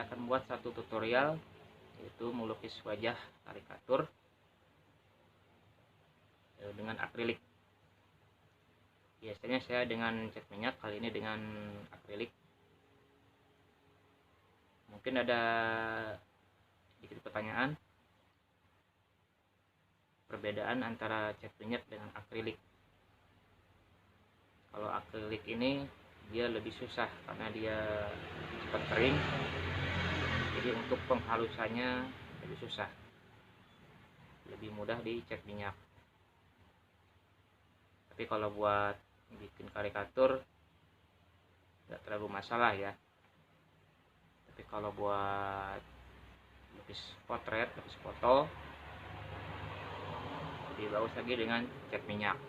saya akan buat satu tutorial, yaitu melukis wajah karikatur dengan akrilik. Biasanya saya dengan cat minyak, kali ini dengan akrilik. Mungkin ada sedikit pertanyaan, perbedaan antara cat minyak dengan akrilik. Kalau akrilik ini dia lebih susah karena dia cepat kering, jadi untuk penghalusannya lebih susah, lebih mudah di cat minyak. Tapi kalau buat bikin karikatur tidak terlalu masalah ya. Tapi kalau buat lukis potret, lukis foto, lebih bagus lagi dengan cat minyak.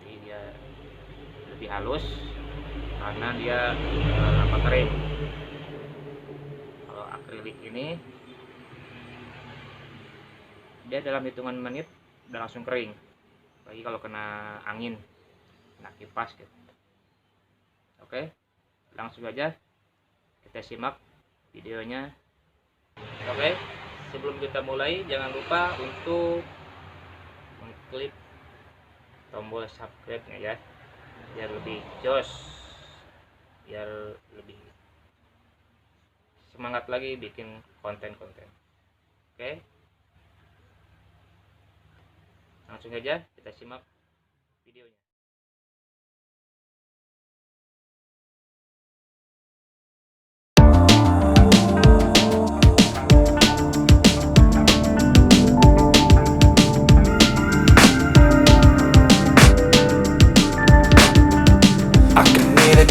Jadi dia lebih halus karena dia kering. Kalau akrilik ini dia dalam hitungan menit udah langsung kering, apalagi kalau kena angin, kena kipas gitu. Oke, langsung aja kita simak videonya. Oke, sebelum kita mulai jangan lupa untuk mengklik tombol subscribe-nya ya, biar lebih jos, biar lebih semangat lagi bikin konten-konten. Oke, langsung aja kita simak videonya.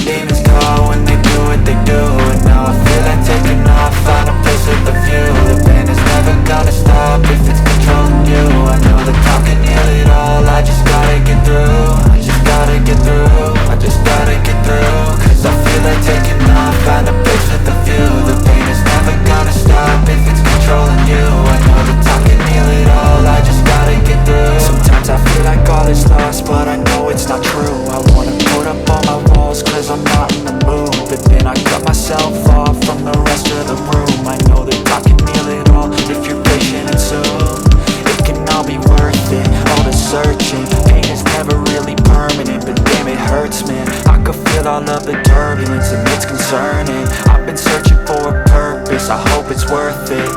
Demons call when they do what they do, and now I feel like taking off, find a place with a view. The pain is never gonna stop if it's controlling you. I know the time can heal it all, I just gotta get through. I just gotta get through, I just gotta get through. Cause I feel like taking off, find a place with a view. The pain is never gonna stop if it's controlling you. I know the time can heal it all, I just gotta get through. Sometimes I feel like all is lost, but I know it's not true. I wanna put up all my walls cause I'm not in the mood, but then I cut myself off from the rest of the room. I know that I can heal it all if you're patient and soon. It can all be worth it, all the searching. Pain is never really permanent, but damn it hurts, man. I could feel all of the turbulence and it's concerning. I've been searching for a purpose, I hope it's worth it.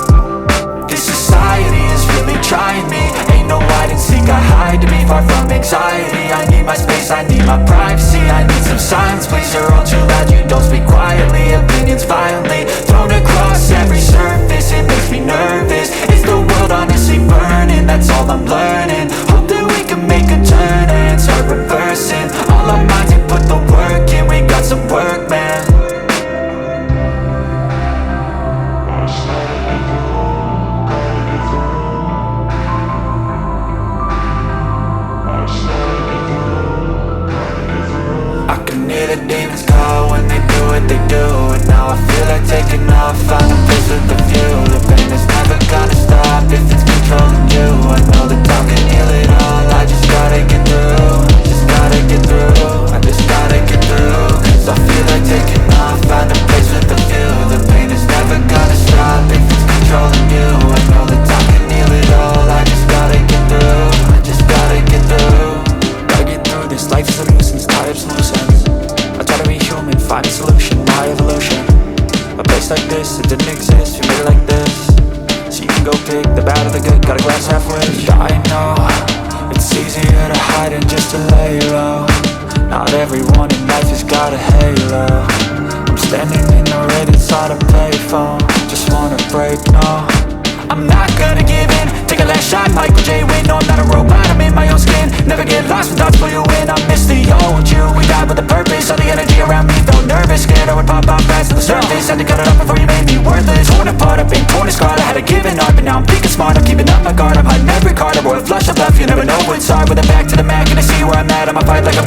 This society is really trying me. Ain't no hide and seek, I hide to be far from anxiety. I need my space, I need my privacy. I need some silence, please, you're all too loud. You don't speak quietly, opinions violently thrown across every surface. It makes me nervous. Is the world honestly burning? That's all I'm learning. Hope that we can make a turn and start reversing all our minds and put the work in. We got some work, man. The demons call when they do what they do, and now I feel like taking off, find a place with a view. The pain is never gonna stop if it's controlling you. I know the time can heal it all, I just gotta get through. I just gotta get through, I just gotta get through. Cause I feel like taking off, find a place with a view. The pain is never gonna stop if it's controlling you. I know the time can heal it all, I just gotta get through. I just gotta get through. Gotta get through this, life's a nuisance, tired's loose ends. I try to be human, find a solution, my evolution. A place like this, it didn't exist, we made it like this. So you can go pick the bad or the good, got a glass halfway. I know, it's easier to hide than just to lay low. Not everyone in life has got a halo. I'm standing in the red inside a payphone. Just wanna break, no, I'm not gonna give in. Take a last shot, Michael J. Win. No, I'm not a robot, I'm in my own skin. Never get lost when thoughts pull you in. I miss the old you, we died with a purpose. All the energy around me felt nervous, scared I would pop off fast to the surface. Had to cut it off before you made me worthless. Torn apart, I've been torn and scarred. I had to give up, but now I'm thinking smart. I'm keeping up my guard, I'm hiding every card. I wore a flush of love, you never know what's hard. With a back to the mat, gonna see where I'm at. I'ma fight like a